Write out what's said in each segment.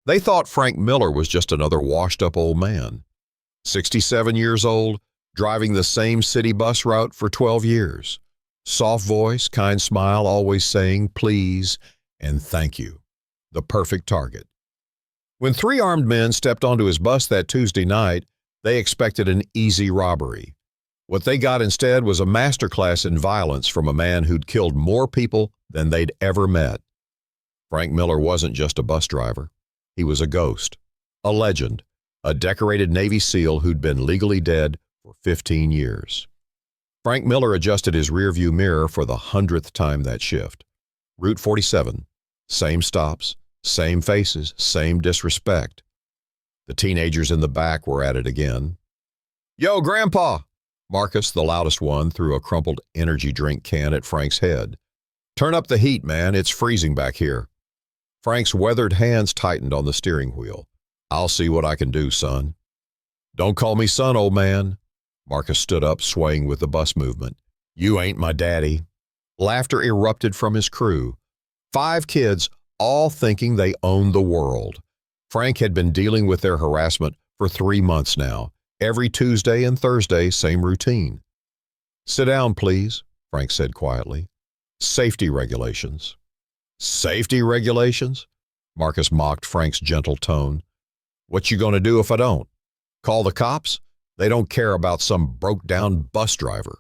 They thought Frank Miller was just another washed-up old man. 67 years old, driving the same city bus route for 12 years. Soft voice, kind smile, always saying please and thank you. The perfect target. When three armed men stepped onto his bus that Tuesday night, they expected an easy robbery. What they got instead was a masterclass in violence from a man who'd killed more people than they'd ever met. Frank Miller wasn't just a bus driver. He was a ghost, a legend, a decorated Navy SEAL who'd been legally dead for 15 years. Frank Miller adjusted his rearview mirror for the 100th time that shift. Route 47, same stops, same faces, same disrespect. The teenagers in the back were at it again. "Yo, Grandpa!" Marcus, the loudest one, threw a crumpled energy drink can at Frank's head. "Turn up the heat, man. It's freezing back here." Frank's weathered hands tightened on the steering wheel. "I'll see what I can do, son." "Don't call me son, old man." Marcus stood up, swaying with the bus movement. "You ain't my daddy." Laughter erupted from his crew. 5 kids, all thinking they owned the world. Frank had been dealing with their harassment for 3 months now. Every Tuesday and Thursday, same routine. "Sit down, please," Frank said quietly. "Safety regulations." "Safety regulations?" Marcus mocked Frank's gentle tone. "What you gonna do if I don't? Call the cops? They don't care about some broke-down bus driver."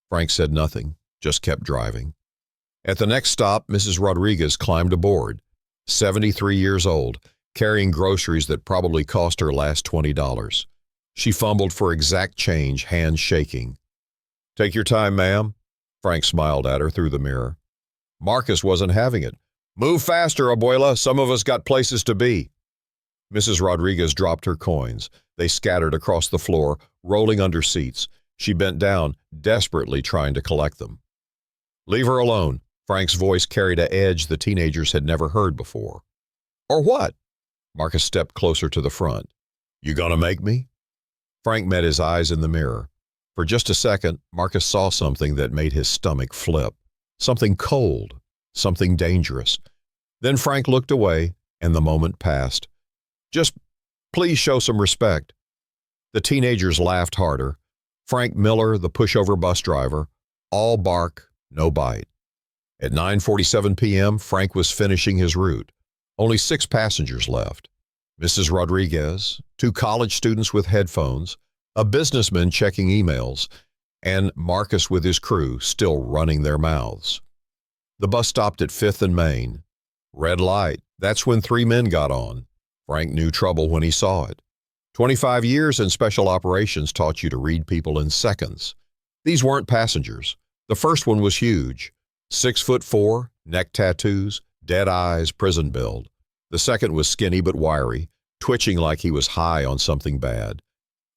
Frank said nothing, just kept driving. At the next stop, Mrs. Rodriguez climbed aboard, 73 years old, carrying groceries that probably cost her last $20. She fumbled for exact change, hands shaking. "Take your time, ma'am." Frank smiled at her through the mirror. Marcus wasn't having it. "Move faster, abuela. Some of us got places to be." Mrs. Rodriguez dropped her coins. They scattered across the floor, rolling under seats. She bent down, desperately trying to collect them. "Leave her alone." Frank's voice carried an edge the teenagers had never heard before. "Or what?" Marcus stepped closer to the front. "You gonna make me?" Frank met his eyes in the mirror. For just a second, Marcus saw something that made his stomach flip. Something cold, something dangerous. Then Frank looked away, and the moment passed. "Just please show some respect." The teenagers laughed harder. Frank Miller, the pushover bus driver, all bark, no bite. At 9:47 p.m., Frank was finishing his route. Only 6 passengers left. Mrs. Rodriguez, 2 college students with headphones, a businessman checking emails, and Marcus with his crew still running their mouths. The bus stopped at 5th and Main. Red light. That's when 3 men got on. Frank knew trouble when he saw it. 25 years in special operations taught you to read people in seconds. These weren't passengers. The first one was huge. 6'4", neck tattoos, dead eyes, prison build. The second was skinny but wiry, twitching like he was high on something bad.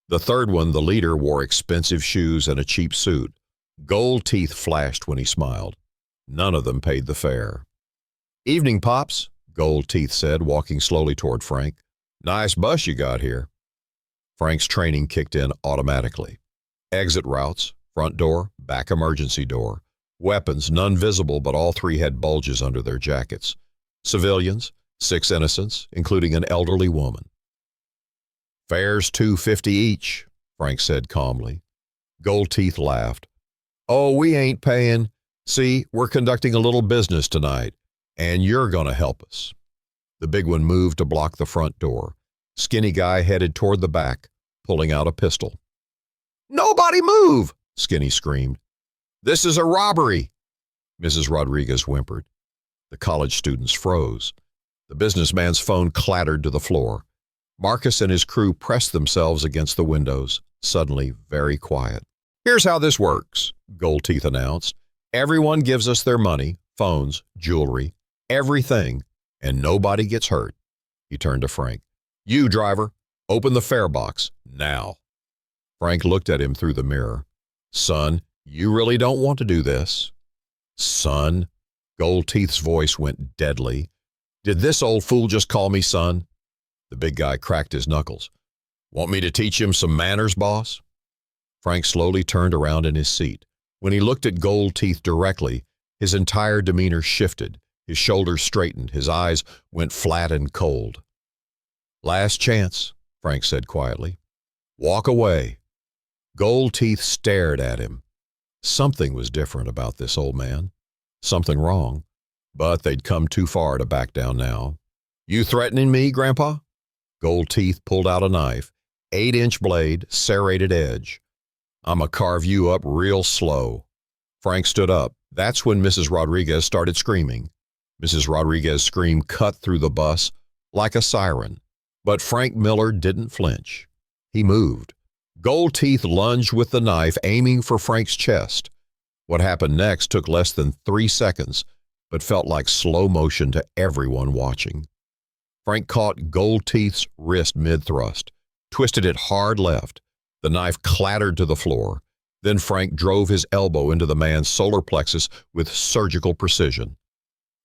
The third one, the leader, wore expensive shoes and a cheap suit. Gold teeth flashed when he smiled. None of them paid the fare. "Evening, Pops," Gold Teeth said, walking slowly toward Frank. "Nice bus you got here." Frank's training kicked in automatically. Exit routes, front door, back emergency door. Weapons, none visible, but all 3 had bulges under their jackets. Civilians, 6 innocents, including an elderly woman. "Fares $2.50 each," Frank said calmly. Gold Teeth laughed. "Oh, we ain't paying. See, we're conducting a little business tonight, and you're gonna help us." The big one moved to block the front door. Skinny guy headed toward the back, pulling out a pistol. "Nobody move!" Skinny screamed. "This is a robbery!" Mrs. Rodriguez whimpered. The college students froze. The businessman's phone clattered to the floor. Marcus and his crew pressed themselves against the windows, suddenly very quiet. "Here's how this works," Gold Teeth announced. "Everyone gives us their money, phones, jewelry, everything, and nobody gets hurt." He turned to Frank. "You, driver, open the fare box, now." Frank looked at him through the mirror. "Son, you really don't want to do this." "Son?" Gold Teeth's voice went deadly. "Did this old fool just call me son?" The big guy cracked his knuckles. "Want me to teach him some manners, boss?" Frank slowly turned around in his seat. When he looked at Gold Teeth directly, his entire demeanor shifted. His shoulders straightened. His eyes went flat and cold. Last chance, Frank said quietly. Walk away. Gold Teeth stared at him. Something was different about this old man. Something wrong. But they'd come too far to back down now. You threatening me, Grandpa? Gold Teeth pulled out a knife, 8-inch blade, serrated edge. I'ma carve you up real slow. Frank stood up. That's when Mrs. Rodriguez started screaming. Mrs. Rodriguez's scream cut through the bus like a siren. But Frank Miller didn't flinch. He moved. Gold Teeth lunged with the knife, aiming for Frank's chest. What happened next took less than 3 seconds, but felt like slow motion to everyone watching. Frank caught Gold Teeth's wrist mid-thrust, twisted it hard left. The knife clattered to the floor. Then Frank drove his elbow into the man's solar plexus with surgical precision.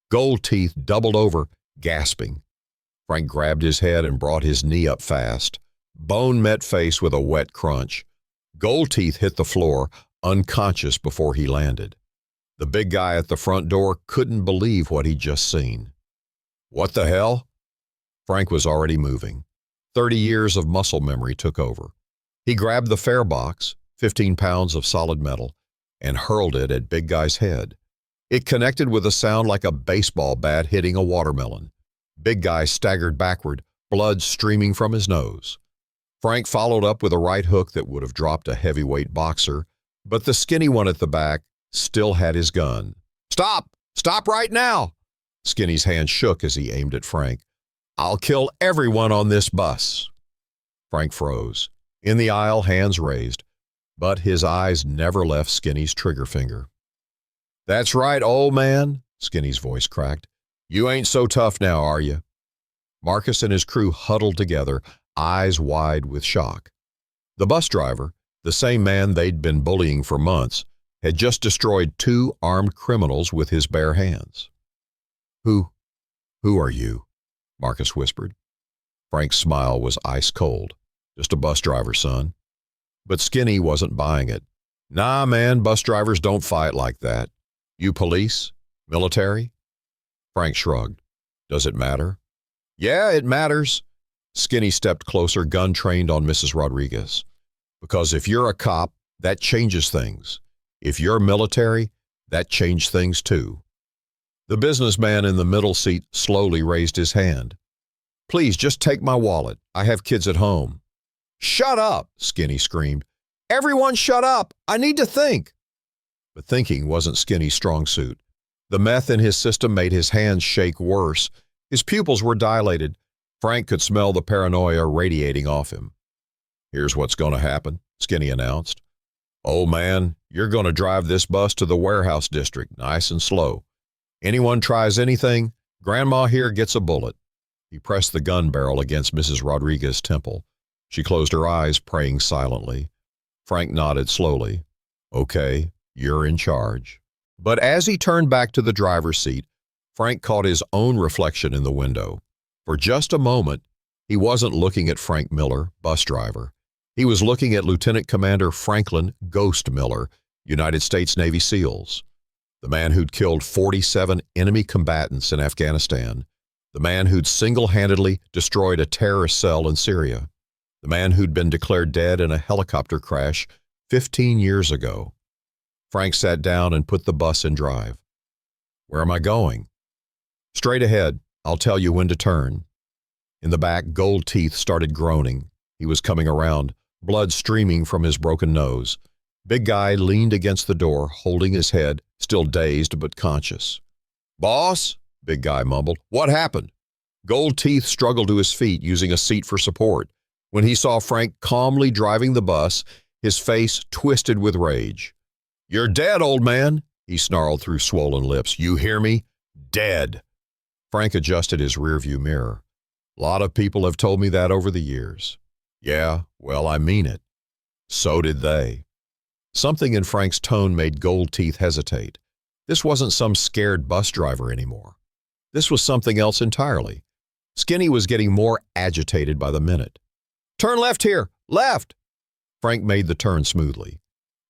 Gold Teeth doubled over, gasping. Frank grabbed his head and brought his knee up fast. Bone met face with a wet crunch. Gold Teeth hit the floor, unconscious before he landed. The big guy at the front door couldn't believe what he'd just seen. What the hell? Frank was already moving. 30 years of muscle memory took over. He grabbed the fare box, 15 pounds of solid metal, and hurled it at Big Guy's head. It connected with a sound like a baseball bat hitting a watermelon. Big Guy staggered backward, blood streaming from his nose. Frank followed up with a right hook that would have dropped a heavyweight boxer, but the skinny one at the back still had his gun. Stop! Stop right now! Skinny's hand shook as he aimed at Frank. I'll kill everyone on this bus. Frank froze. In the aisle, hands raised, but his eyes never left Skinny's trigger finger. That's right, old man, Skinny's voice cracked. You ain't so tough now, are you? Marcus and his crew huddled together, eyes wide with shock. The bus driver, the same man they'd been bullying for months, had just destroyed 2 armed criminals with his bare hands. Who are you? Marcus whispered. Frank's smile was ice cold. Just a bus driver, son. But Skinny wasn't buying it. Nah, man, bus drivers don't fight like that. You police? Military? Frank shrugged. Does it matter? Yeah, it matters. Skinny stepped closer, gun trained on Mrs. Rodriguez. Because if you're a cop, that changes things. If you're military, that changed things too. The businessman in the middle seat slowly raised his hand. Please, just take my wallet. I have kids at home. Shut up, Skinny screamed. Everyone shut up. I need to think. But thinking wasn't Skinny's strong suit. The meth in his system made his hands shake worse. His pupils were dilated. Frank could smell the paranoia radiating off him. Here's what's going to happen, Skinny announced. Old man, you're going to drive this bus to the warehouse district, nice and slow. Anyone tries anything, Grandma here gets a bullet. He pressed the gun barrel against Mrs. Rodriguez's temple. She closed her eyes, praying silently. Frank nodded slowly. Okay, you're in charge. But as he turned back to the driver's seat, Frank caught his own reflection in the window. For just a moment, he wasn't looking at Frank Miller, bus driver. He was looking at Lieutenant Commander Franklin Ghost Miller, United States Navy SEALs. The man who'd killed 47 enemy combatants in Afghanistan. The man who'd single-handedly destroyed a terrorist cell in Syria. The man who'd been declared dead in a helicopter crash 15 years ago. Frank sat down and put the bus in drive. Where am I going? Straight ahead. I'll tell you when to turn. In the back, Gold Teeth started groaning. He was coming around, blood streaming from his broken nose. Big Guy leaned against the door, holding his head, still dazed but conscious. Boss, Big Guy mumbled, what happened? Gold Teeth struggled to his feet, using a seat for support. When he saw Frank calmly driving the bus, his face twisted with rage. You're dead, old man, he snarled through swollen lips. You hear me? Dead. Frank adjusted his rearview mirror. A lot of people have told me that over the years. Yeah, well, I mean it. So did they. Something in Frank's tone made Gold Teeth hesitate. This wasn't some scared bus driver anymore. This was something else entirely. Skinny was getting more agitated by the minute. Turn left here! Left! Frank made the turn smoothly.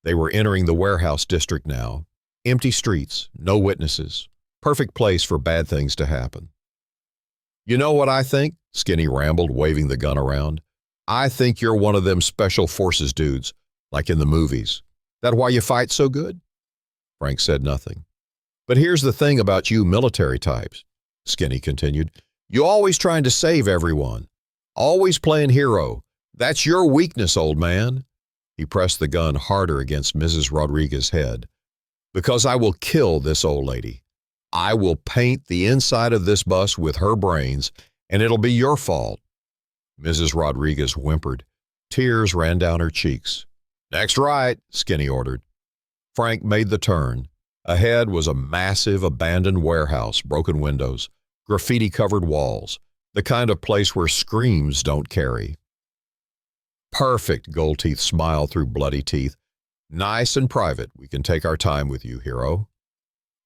They were entering the warehouse district now. Empty streets, no witnesses. Perfect place for bad things to happen. You know what I think? Skinny rambled, waving the gun around. I think you're one of them special forces dudes, like in the movies. That why you fight so good? Frank said nothing. But here's the thing about you military types, Skinny continued. You always trying to save everyone. Always playing hero. That's your weakness, old man. He pressed the gun harder against Mrs. Rodriguez's head. Because I will kill this old lady. I will paint the inside of this bus with her brains, and it'll be your fault. Mrs. Rodriguez whimpered. Tears ran down her cheeks. Next right, Skinny ordered. Frank made the turn. Ahead was a massive abandoned warehouse, broken windows, graffiti-covered walls, the kind of place where screams don't carry. Perfect, Goldteeth smiled through bloody teeth. Nice and private. We can take our time with you, hero.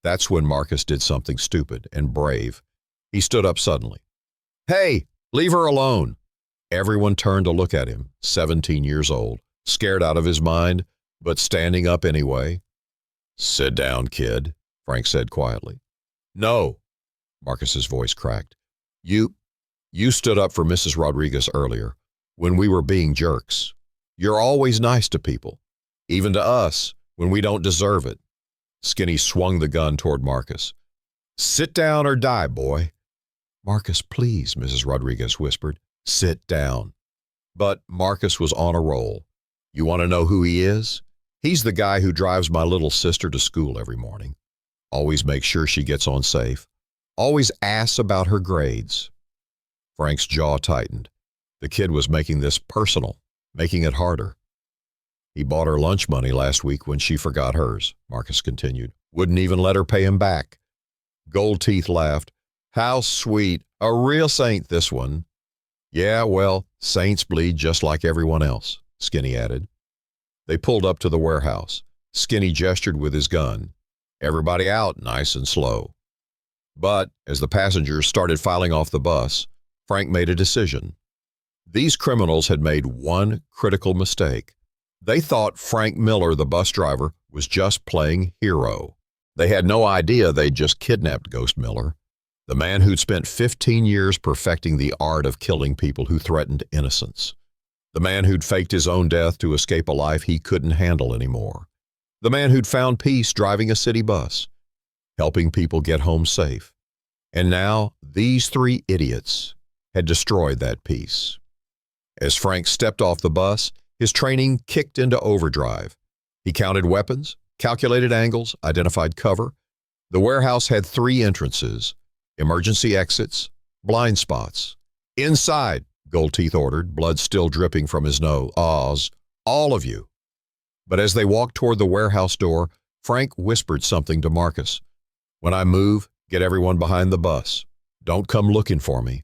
That's when Marcus did something stupid and brave. He stood up suddenly. Hey, leave her alone. Everyone turned to look at him, 17 years old, scared out of his mind, but standing up anyway. Sit down, kid, Frank said quietly. No, Marcus's voice cracked. You stood up for Mrs. Rodriguez earlier, when we were being jerks. You're always nice to people, even to us, when we don't deserve it. Skinny swung the gun toward Marcus. Sit down or die, boy. Marcus, please, Mrs. Rodriguez whispered. Sit down. But Marcus was on a roll. You want to know who he is? He's the guy who drives my little sister to school every morning. Always makes sure she gets on safe. Always asks about her grades. Frank's jaw tightened. The kid was making this personal, making it harder. He bought her lunch money last week when she forgot hers, Marcus continued. Wouldn't even let her pay him back. Goldteeth laughed. How sweet. A real saint, this one. Yeah, well, saints bleed just like everyone else, Skinny added. They pulled up to the warehouse. Skinny gestured with his gun. Everybody out, nice and slow. But as the passengers started filing off the bus, Frank made a decision. These criminals had made one critical mistake. They thought Frank Miller, the bus driver, was just playing hero. They had no idea they'd just kidnapped Ghost Miller, the man who'd spent 15 years perfecting the art of killing people who threatened innocence, the man who'd faked his own death to escape a life he couldn't handle anymore, the man who'd found peace driving a city bus, helping people get home safe. And now these three idiots had destroyed that peace. As Frank stepped off the bus, his training kicked into overdrive. He counted weapons, calculated angles, identified cover. The warehouse had 3 entrances, emergency exits, blind spots. Inside, Goldteeth ordered, blood still dripping from his nose. Oz, all of you. But as they walked toward the warehouse door, Frank whispered something to Marcus. When I move, get everyone behind the bus. Don't come looking for me.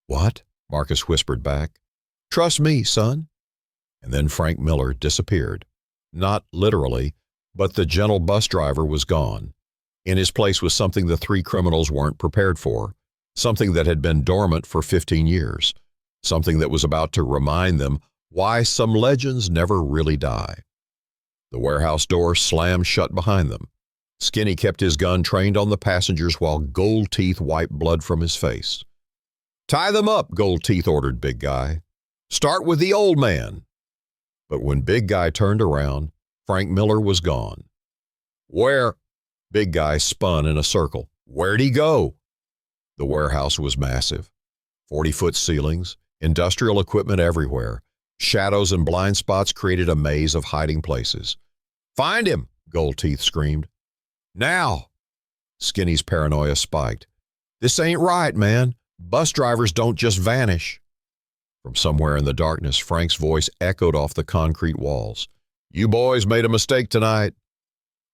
What? Marcus whispered back. Trust me, son. And then Frank Miller disappeared. Not literally, but the gentle bus driver was gone. In his place was something the 3 criminals weren't prepared for, something that had been dormant for 15 years, something that was about to remind them why some legends never really die. The warehouse door slammed shut behind them. Skinny kept his gun trained on the passengers while Goldteeth wiped blood from his face. Tie them up, Goldteeth ordered Big Guy. Start with the old man. But when Big Guy turned around, Frank Miller was gone. Where? Big Guy spun in a circle. Where'd he go? The warehouse was massive. 40-foot ceilings, industrial equipment everywhere. Shadows and blind spots created a maze of hiding places. Find him, Goldteeth screamed. Now! Skinny's paranoia spiked. This ain't right, man. Bus drivers don't just vanish. From somewhere in the darkness, Frank's voice echoed off the concrete walls. You boys made a mistake tonight.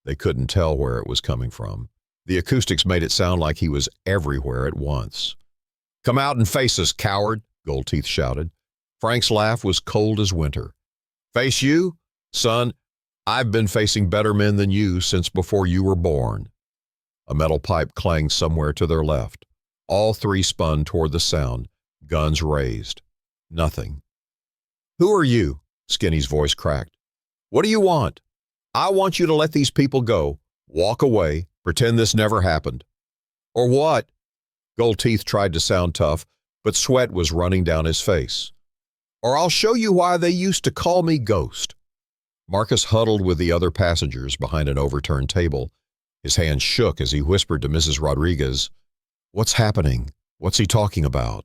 They couldn't tell where it was coming from. The acoustics made it sound like he was everywhere at once. Come out and face us, coward, Goldteeth shouted. Frank's laugh was cold as winter. Face you? Son, I've been facing better men than you since before you were born. A metal pipe clanged somewhere to their left. All 3 spun toward the sound, guns raised. Nothing. Who are you? Skinny's voice cracked. What do you want? I want you to let these people go, walk away, pretend this never happened. Or what? Gold Teeth tried to sound tough, but sweat was running down his face. "Or I'll show you why they used to call me Ghost." Marcus huddled with the other passengers behind an overturned table. His hands shook as he whispered to Mrs. Rodriguez, "What's happening? What's he talking about?"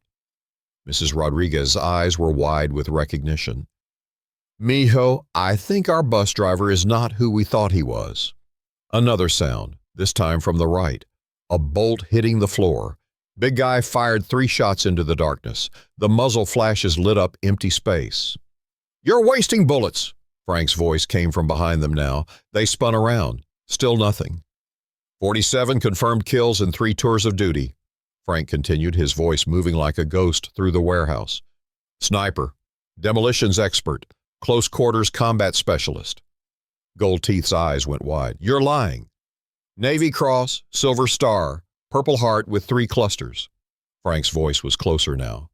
Mrs. Rodriguez's eyes were wide with recognition. "Mijo, I think our bus driver is not who we thought he was." Another sound, this time from the right. A bolt hitting the floor. Big Guy fired 3 shots into the darkness. The muzzle flashes lit up empty space. "You're wasting bullets!" Frank's voice came from behind them now. They spun around. Still nothing. 47 confirmed kills and 3 tours of duty. Frank continued, his voice moving like a ghost through the warehouse. "Sniper, demolitions expert, close quarters combat specialist." Gold Teeth's eyes went wide. "You're lying." "Navy Cross, Silver Star, Purple Heart with 3 clusters." Frank's voice was closer now.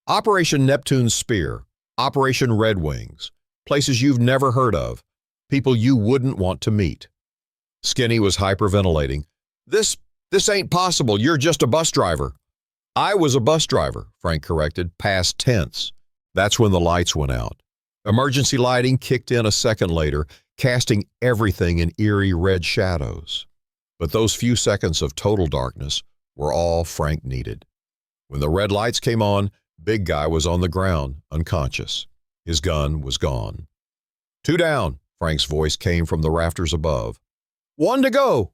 "Operation Neptune's Spear, Operation Red Wings, places you've never heard of, people you wouldn't want to meet." Skinny was hyperventilating. This ain't possible. You're just a bus driver." "I was a bus driver," Frank corrected, past tense. That's when the lights went out. Emergency lighting kicked in a second later, casting everything in eerie red shadows. But those few seconds of total darkness were all Frank needed. When the red lights came on, Big Guy was on the ground, unconscious. His gun was gone. "2 down," Frank's voice came from the rafters above. "1 to go."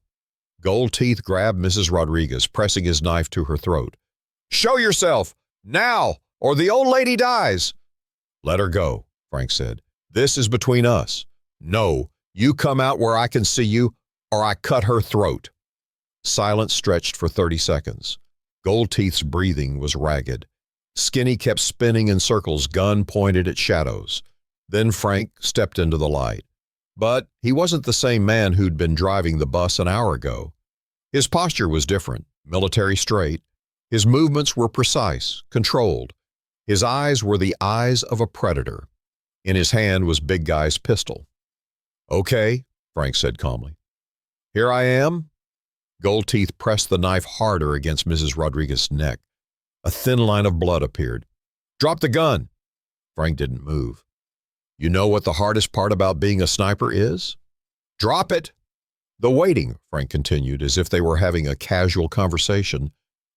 Gold Teeth grabbed Mrs. Rodriguez, pressing his knife to her throat. "Show yourself! Now! Or the old lady dies!" "Let her go," Frank said. "This is between us. No, you come out where I can see you, or I cut her throat." Silence stretched for 30 seconds. Gold Teeth's breathing was ragged. Skinny kept spinning in circles, gun pointed at shadows. Then Frank stepped into the light. But he wasn't the same man who'd been driving the bus an hour ago. His posture was different, military straight. His movements were precise, controlled. His eyes were the eyes of a predator. In his hand was Big Guy's pistol. "Okay," Frank said calmly. "Here I am." Gold Teeth pressed the knife harder against Mrs. Rodriguez's neck. A thin line of blood appeared. "Drop the gun." Frank didn't move. "You know what the hardest part about being a sniper is?" "Drop it." "The waiting," Frank continued, as if they were having a casual conversation.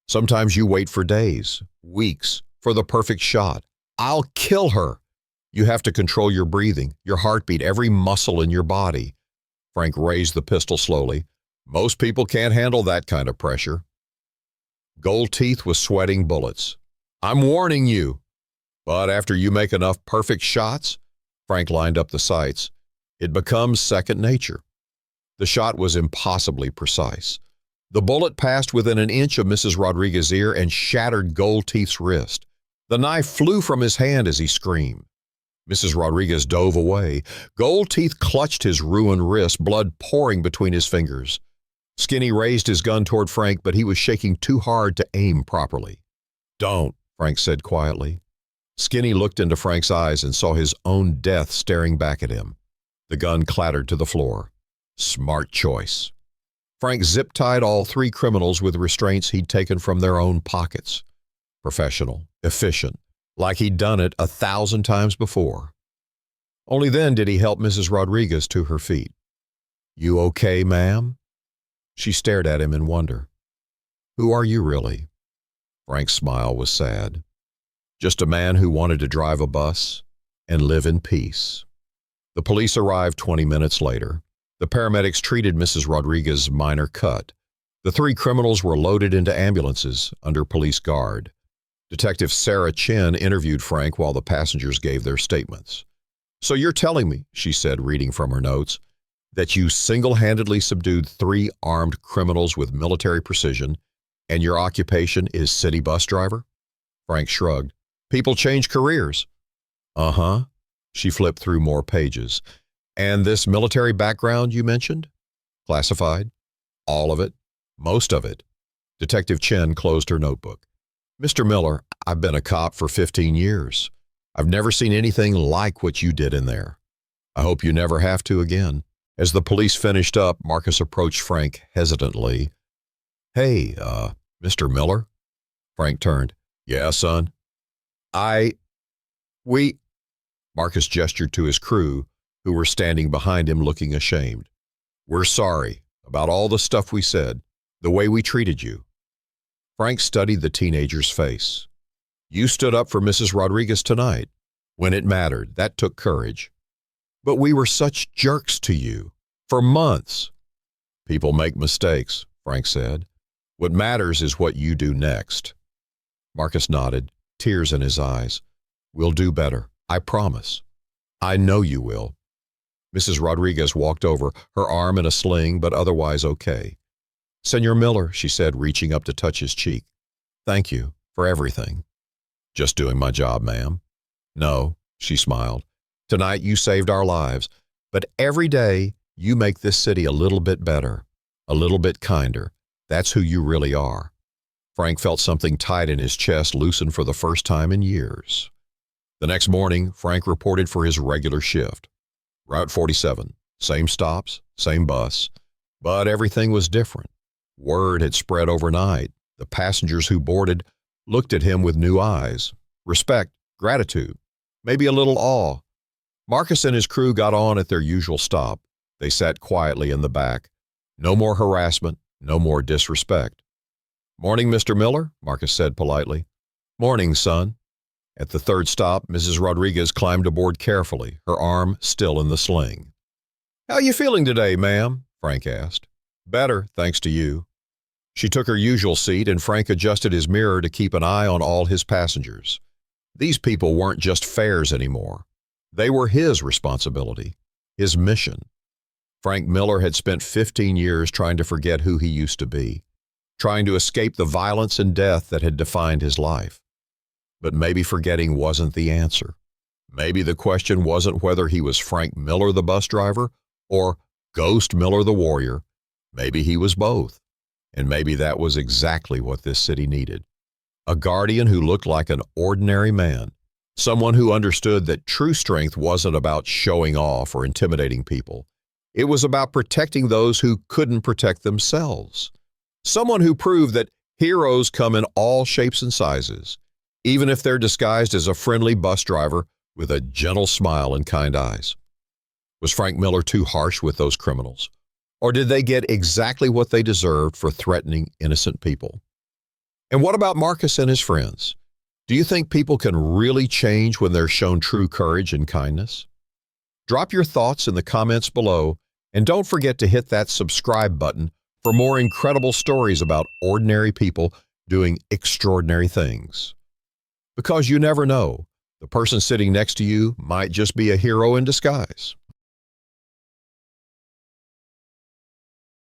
"Sometimes you wait for days, weeks, for the perfect shot. I'll kill her. You have to control your breathing, your heartbeat, every muscle in your body." Frank raised the pistol slowly. "Most people can't handle that kind of pressure." Gold Teeth was sweating bullets. "I'm warning you." "But after you make enough perfect shots," Frank lined up the sights, "it becomes second nature." The shot was impossibly precise. The bullet passed within an inch of Mrs. Rodriguez's ear and shattered Gold Teeth's wrist. The knife flew from his hand as he screamed. Mrs. Rodriguez dove away. Gold Teeth clutched his ruined wrist, blood pouring between his fingers. Skinny raised his gun toward Frank, but he was shaking too hard to aim properly. "Don't," Frank said quietly. Skinny looked into Frank's eyes and saw his own death staring back at him. The gun clattered to the floor. Smart choice. Frank zip-tied all 3 criminals with restraints he'd taken from their own pockets. Professional, efficient, like he'd done it 1,000 times before. Only then did he help Mrs. Rodriguez to her feet. "You okay, ma'am?" She stared at him in wonder. "Who are you really?" Frank's smile was sad. "Just a man who wanted to drive a bus and live in peace." The police arrived 20 minutes later. The paramedics treated Mrs. Rodriguez's minor cut. The 3 criminals were loaded into ambulances under police guard. Detective Sarah Chen interviewed Frank while the passengers gave their statements. "So you're telling me," she said, reading from her notes, "that you single-handedly subdued 3 armed criminals with military precision, and your occupation is city bus driver?" Frank shrugged. "People change careers." "Uh-huh." She flipped through more pages. "And this military background you mentioned? Classified? All of it? Most of it?" Detective Chen closed her notebook. "Mr. Miller, I've been a cop for 15 years. I've never seen anything like what you did in there. I hope you never have to again." As the police finished up, Marcus approached Frank hesitantly. "Hey, Mr. Miller? Frank turned. Yeah, son. I, we, Marcus gestured to his crew, who were standing behind him looking ashamed. We're sorry about all the stuff we said, the way we treated you. Frank studied the teenager's face. You stood up for Mrs. Rodriguez tonight. When it mattered, that took courage. But we were such jerks to you. For months. People make mistakes, Frank said. What matters is what you do next. Marcus nodded, tears in his eyes. We'll do better, I promise. I know you will. Mrs. Rodriguez walked over, her arm in a sling, but otherwise okay. Senor Miller, she said, reaching up to touch his cheek. Thank you for everything. Just doing my job, ma'am. No, she smiled. Tonight you saved our lives, but every day you make this city a little bit better, a little bit kinder. That's who you really are. Frank felt something tight in his chest loosen for the first time in years. The next morning, Frank reported for his regular shift. Route 47, same stops, same bus, but everything was different. Word had spread overnight. The passengers who boarded looked at him with new eyes, respect, gratitude, maybe a little awe. Marcus and his crew got on at their usual stop. They sat quietly in the back. No more harassment, no more disrespect. Morning, Mr. Miller, Marcus said politely. Morning, son. At the third stop, Mrs. Rodriguez climbed aboard carefully, her arm still in the sling. How you feeling today, ma'am? Frank asked. Better, thanks to you. She took her usual seat, and Frank adjusted his mirror to keep an eye on all his passengers. These people weren't just fares anymore. They were his responsibility, his mission. Frank Miller had spent 15 years trying to forget who he used to be, trying to escape the violence and death that had defined his life. But maybe forgetting wasn't the answer. Maybe the question wasn't whether he was Frank Miller the bus driver or Ghost Miller the warrior. Maybe he was both. And maybe that was exactly what this city needed. A guardian who looked like an ordinary man. Someone who understood that true strength wasn't about showing off or intimidating people. It was about protecting those who couldn't protect themselves. Someone who proved that heroes come in all shapes and sizes, even if they're disguised as a friendly bus driver with a gentle smile and kind eyes. Was Frank Miller too harsh with those criminals? Or did they get exactly what they deserved for threatening innocent people? And what about Marcus and his friends? Do you think people can really change when they're shown true courage and kindness? Drop your thoughts in the comments below, and don't forget to hit that subscribe button for more incredible stories about ordinary people doing extraordinary things. Because you never know, the person sitting next to you might just be a hero in disguise.